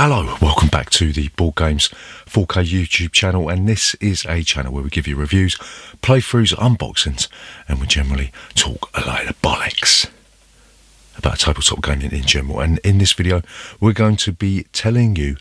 Hello, welcome back to the Board Games 4K YouTube channel, and this is a channel where we give you reviews, playthroughs, unboxings, and we generally talk a load of bollocks about tabletop gaming in general. And in this video, we're going to be telling you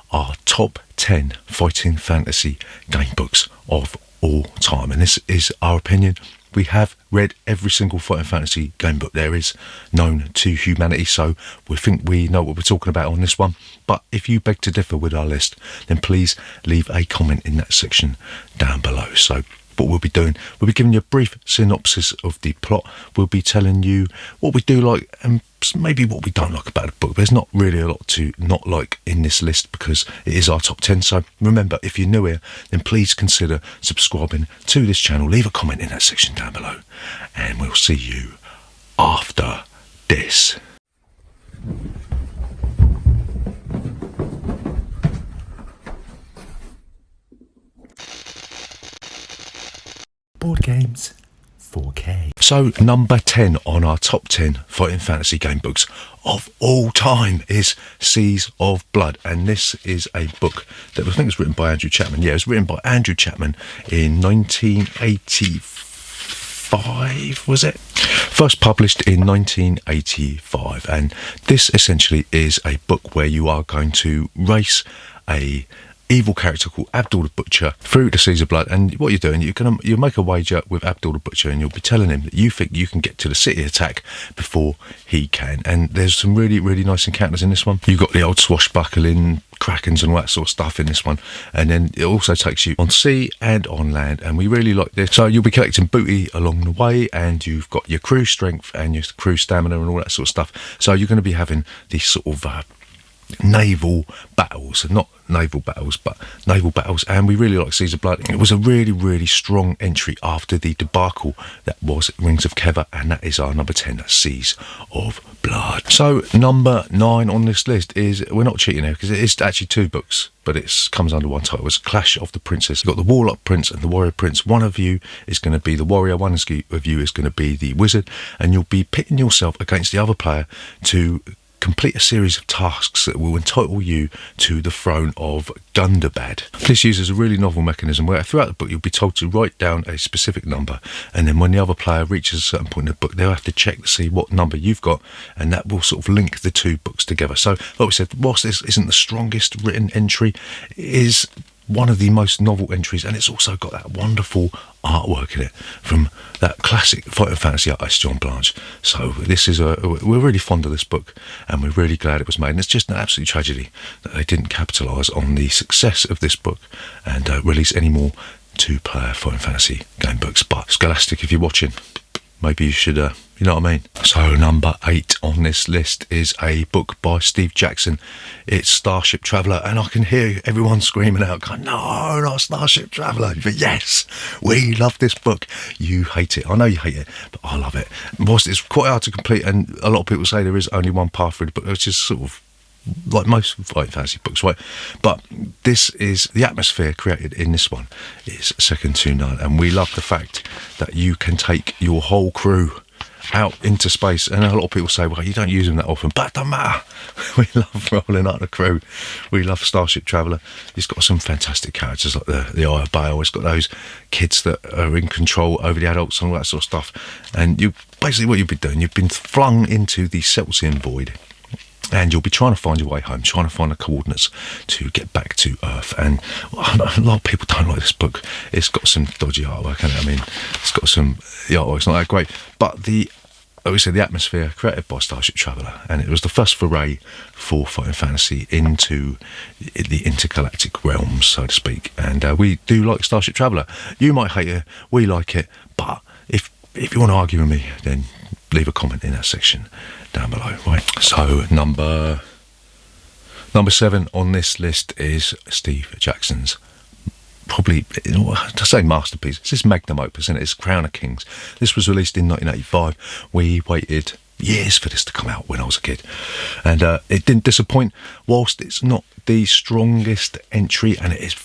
our top 10 fighting fantasy game books of all time, and this is our opinion. We have read every single fighting fantasy game book there is known to humanity, so we think we know what we're talking about on this one. But if you beg to differ with our list, then please leave a comment in that section down below. So what we'll be doing, we'll be giving you a brief synopsis of the plot. We'll be telling you what we do like and maybe what we don't like about the book. There's not really a lot to not like in this list because it is our top 10. So remember, if you're new here, then please consider subscribing to this channel. Leave a comment in that section down below, and we'll see you after this. Board Games 4K. So number 10 on our top 10 fighting fantasy game books of all time is Seas of Blood, and this is a book that I think was written by Andrew Chapman. Yeah, it was written by Andrew Chapman in 1985, was it? First published in 1985, and this essentially is a book where you are going to race a evil character called Abdul the Butcher through the Seas of Blood. And what you're doing, you'll make a wager with Abdul the Butcher, and you'll be telling him that you think you can get to the city attack before he can. And there's some really nice encounters in this one. You've got the old swashbuckling krakens and all that sort of stuff in this one, and then it also takes you on sea and on land, and we really like this. So you'll be collecting booty along the way, and you've got your crew strength and your crew stamina and all that sort of stuff. So you're going to be having these sort of naval battles, not naval battles, but naval battles, and we really like Seas of Blood. It was a really strong entry after the debacle that was Rings of Keva, and that is our number 10, Seas of Blood. So number 9 on this list is, we're not cheating here because it is actually two books, but it comes under one title. It's Clash of the Princes. You've got the Warlock Prince and the Warrior Prince. One of you is going to be the warrior, one of you is going to be the wizard, and you'll be pitting yourself against the other player to complete a series of tasks that will entitle you to the throne of Gundabad. This uses a really novel mechanism where throughout the book you'll be told to write down a specific number, and then when the other player reaches a certain point in the book, they'll have to check to see what number you've got, and that will sort of link the two books together. So like we said, whilst this isn't the strongest written entry, it is one of the most novel entries, and it's also got that wonderful artwork in it from that classic fighting fantasy artist John Blanche. So this is we're really fond of this book, and we're really glad it was made, and it's just an absolute tragedy that they didn't capitalise on the success of this book and release any more two-player fighting fantasy game books. But Scholastic, if you're watching, maybe you should, you know what I mean? So number 8 on this list is a book by Steve Jackson. It's Starship Traveler, and I can hear everyone screaming out, going, no, not Starship Traveler. But yes, we love this book. You hate it. I know you hate it, but I love it. Whilst it's quite hard to complete, and a lot of people say there is only one path through the book, which is sort of like most fighting fantasy books, right? But this is the atmosphere created in this one is second to none, and we love the fact that you can take your whole crew out into space. And a lot of people say, well, you don't use them that often, but it doesn't matter. We love rolling out the crew. We love Starship Traveler. It's got some fantastic characters like the Eye of Baal. It's got those kids that are in control over the adults and all that sort of stuff. And you basically, what you've been doing, you've been flung into the Celtian void, and you'll be trying to find your way home, trying to find the coordinates to get back to Earth. And a lot of people don't like this book. It's got some dodgy artwork, and I mean, it's got some, the artwork's not that great, but like we said, the atmosphere created by Starship Traveler, and it was the first foray for fighting fantasy into the intergalactic realms, so to speak. And we do like Starship Traveler. You might hate it, we like it, but if you want to argue with me, then leave a comment in that section down below, right? So number 7 on this list is Steve Jackson's probably, to say masterpiece, it's his magnum opus, isn't it? It's Crown of Kings. This was released in 1985. We waited years for this to come out when I was a kid, and it didn't disappoint. Whilst it's not the strongest entry, and it is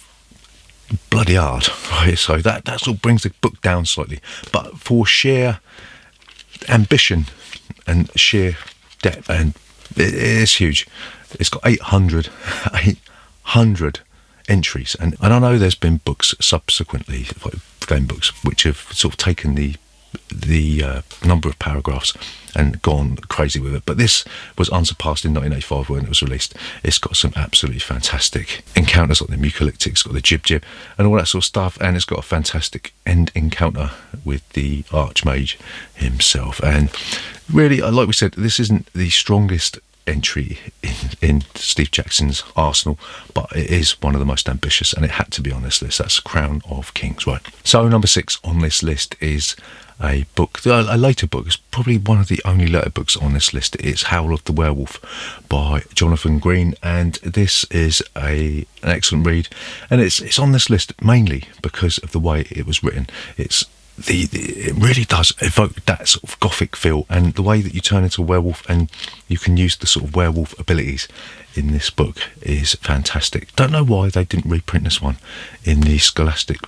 bloody hard, right? So that sort of brings the book down slightly, but for sheer ambition and sheer depth, and it is huge. It's got 800 entries, and I know there's been books subsequently, like game books, which have sort of taken the number of paragraphs and gone crazy with it, but this was unsurpassed in 1985 when it was released. It's got some absolutely fantastic encounters, like the mucolyptic, it's got the jib and all that sort of stuff, and it's got a fantastic end encounter with the Archmage himself. And really, like we said, this isn't the strongest entry in Steve Jackson's arsenal, but it is one of the most ambitious, and it had to be on this list. That's Crown of Kings, right? So number 6 on this list is a book, a later book. It's probably one of the only later books on this list. It's Howl of the Werewolf by Jonathan Green, and this is an excellent read, and it's on this list mainly because of the way it was written. It really does evoke that sort of gothic feel, and the way that you turn into a werewolf and you can use the sort of werewolf abilities in this book is fantastic. Don't know why they didn't reprint this one in the Scholastic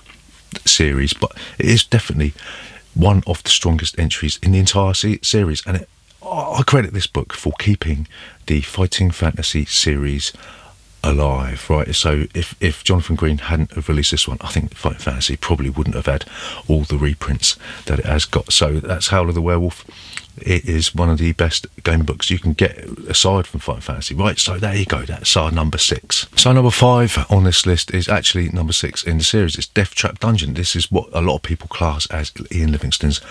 series, but it is definitely one of the strongest entries in the entire series, and I credit this book for keeping the Fighting Fantasy series alive, right? So if Jonathan Green hadn't have released this one, I think Fighting Fantasy probably wouldn't have had all the reprints that it has got. So that's Howl of the Werewolf. It is one of the best game books you can get aside from Fighting Fantasy, right? So there you go, that's our number 6. So number 5 on this list is actually number 6 in the series. It's Deathtrap Dungeon. This is what a lot of people class as Ian Livingstone's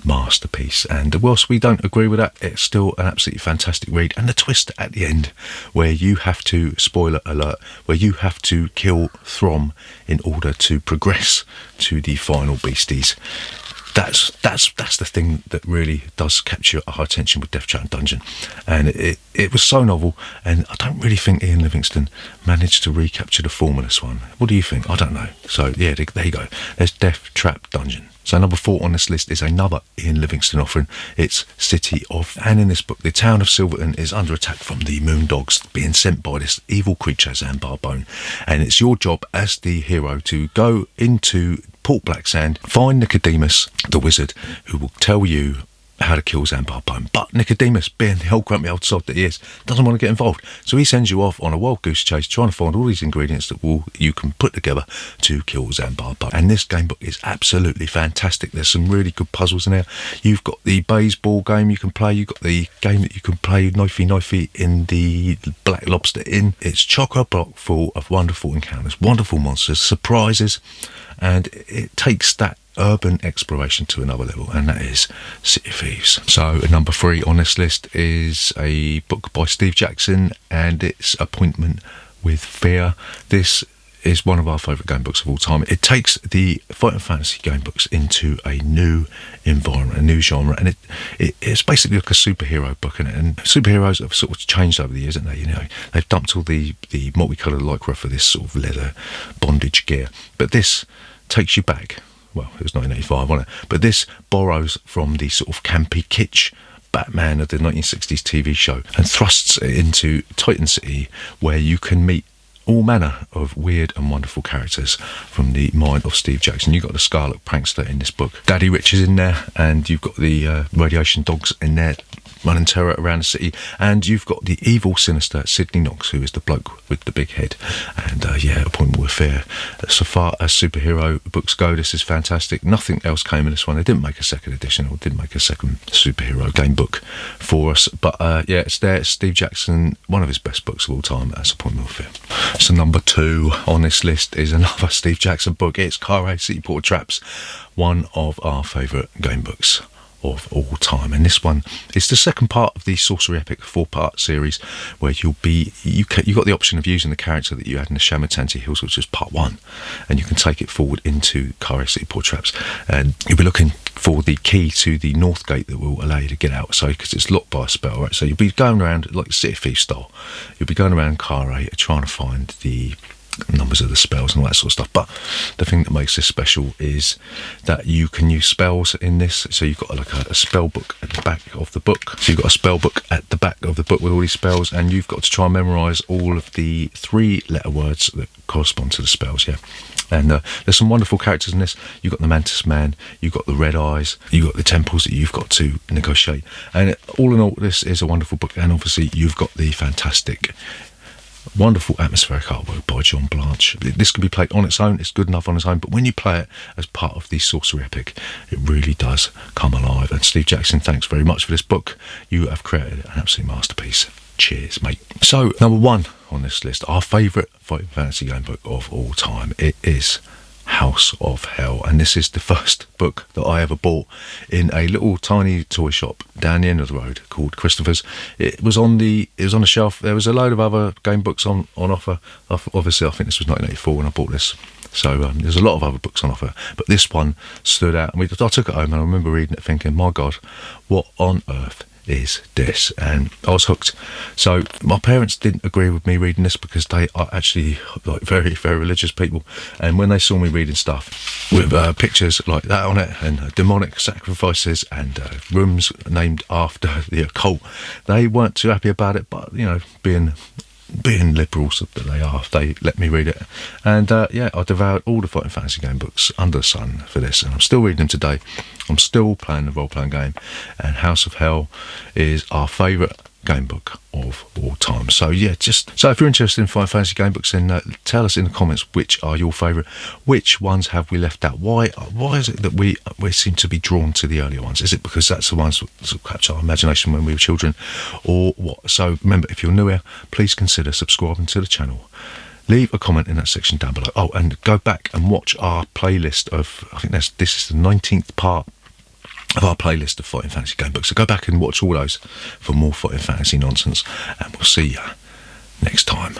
masterpiece, and whilst we don't agree with that, it's still an absolutely fantastic read. And the twist at the end, where you have to, spoiler alert, where you have to kill Throm in order to progress to the final beasties. That's the thing that really does capture our attention with Deathtrap Dungeon, and it was so novel, and I don't really think Ian Livingstone managed to recapture the form of this one. What do you think? I don't know. So yeah, there you go. There's Deathtrap Dungeon. So number 4 on this list is another Ian Livingstone offering. It's City of, and in this book, the town of Silverton is under attack from the Moondogs, being sent by this evil creature Zambarbone, and it's your job as the hero to go into Port Blacksand, find Nicodemus, the wizard, who will tell you how to kill Zambarbone. But Nicodemus, being the old grumpy old sod that he is, doesn't want to get involved. So he sends you off on a wild goose chase, trying to find all these ingredients that you can put together to kill Zambarbone. And this game book is absolutely fantastic. There's some really good puzzles in there. You've got the baseball game you can play. You've got the game that you can play knifey in the Black Lobster Inn. It's chock-a-block full of wonderful encounters, wonderful monsters, surprises, and it takes that urban exploration to another level, and that is City of Thieves. So number 3 on this list is a book by Steve Jackson, and it's Appointment with Fear. This is one of our favourite game books of all time. It takes the Fighting Fantasy game books into a new environment, a new genre, and it's basically like a superhero book, isn't it? And superheroes have sort of changed over the years, haven't they? You know, they've dumped all the multicoloured lycra for this sort of leather bondage gear, but this takes you back. Well, it was 1985, wasn't it? But this borrows from the sort of campy kitsch Batman of the 1960s TV show and thrusts it into Titan City, where you can meet all manner of weird and wonderful characters from the mind of Steve Jackson. You've got the Scarlet Prankster in this book. Daddy Rich is in there, and you've got the Radiation Dogs in there running terror around the city, and you've got the evil, sinister Sidney Knox, who is the bloke with the big head. And Appointment with Fear. So far as superhero books go, this is fantastic. Nothing else came in this one. They didn't make a second edition, or didn't make a second superhero game book for us, but it's there. It's Steve Jackson, one of his best books of all time. That's Appointment with Fear. So number 2 on this list is another Steve Jackson book. It's Seaboard Traps, one of our favourite game books of all time, and this one is the second part of the Sorcery Epic 4-part series, where you got the option of using the character that you had in the Shamatanti Hills, which was part 1, and you can take it forward into Seaboard Traps, and you'll be looking for the key to the north gate that will allow you to get out, so because it's locked by a spell, right? So you'll be going around like City of Thieves style. You'll be going around Carre trying to find the numbers of the spells and all that sort of stuff. But the thing that makes this special is that you can use spells in this. So you've got like a spell book at the back of the book. So you've got a spell book at the back of the book with all these spells, and you've got to try and memorise all of the 3-letter words that correspond to the spells. Yeah. And there's some wonderful characters in this. You've got the Mantis Man, you've got the Red Eyes, you've got the temples that you've got to negotiate. And all in all, this is a wonderful book. And obviously, you've got the fantastic, wonderful atmospheric artwork by John Blanche. This can be played on its own. It's good enough on its own. But when you play it as part of the Sorcery Epic, it really does come alive. And Steve Jackson, thanks very much for this book. You have created an absolute masterpiece. Cheers, mate. So, number 1 on this list, our favourite Fighting Fantasy game book of all time, it is House of Hell. And this is the first book that I ever bought in a little tiny toy shop down the end of the road called Christopher's. It was on the shelf. There was a load of other game books on offer. Obviously, I think this was 1984 when I bought this. So there's a lot of other books on offer, but this one stood out. I took it home and I remember reading it thinking, my God, what on earth is this? And I was hooked. So my parents didn't agree with me reading this because they are actually like very, very religious people, and when they saw me reading stuff with pictures like that on it and demonic sacrifices and rooms named after the occult, they weren't too happy about it. But being liberals that they are, they let me read it. And I devoured all the Fighting Fantasy game books under the sun for this, and I'm still reading them today. I'm still playing the role-playing game, and House of Hell is our favourite game book of all time. So if you're interested in Fighting Fantasy game books, then tell us in the comments which are your favourite. Which ones have we left out? Why is it that we seem to be drawn to the earlier ones? Is it because that's the ones that capture our imagination when we were children, or what? So remember, if you're new here, please consider subscribing to the channel. Leave a comment in that section down below. Oh, and go back and watch our playlist of, I think this is the 19th part of our playlist of Fighting Fantasy game books. So go back and watch all those for more Fighting Fantasy nonsense, and we'll see you next time.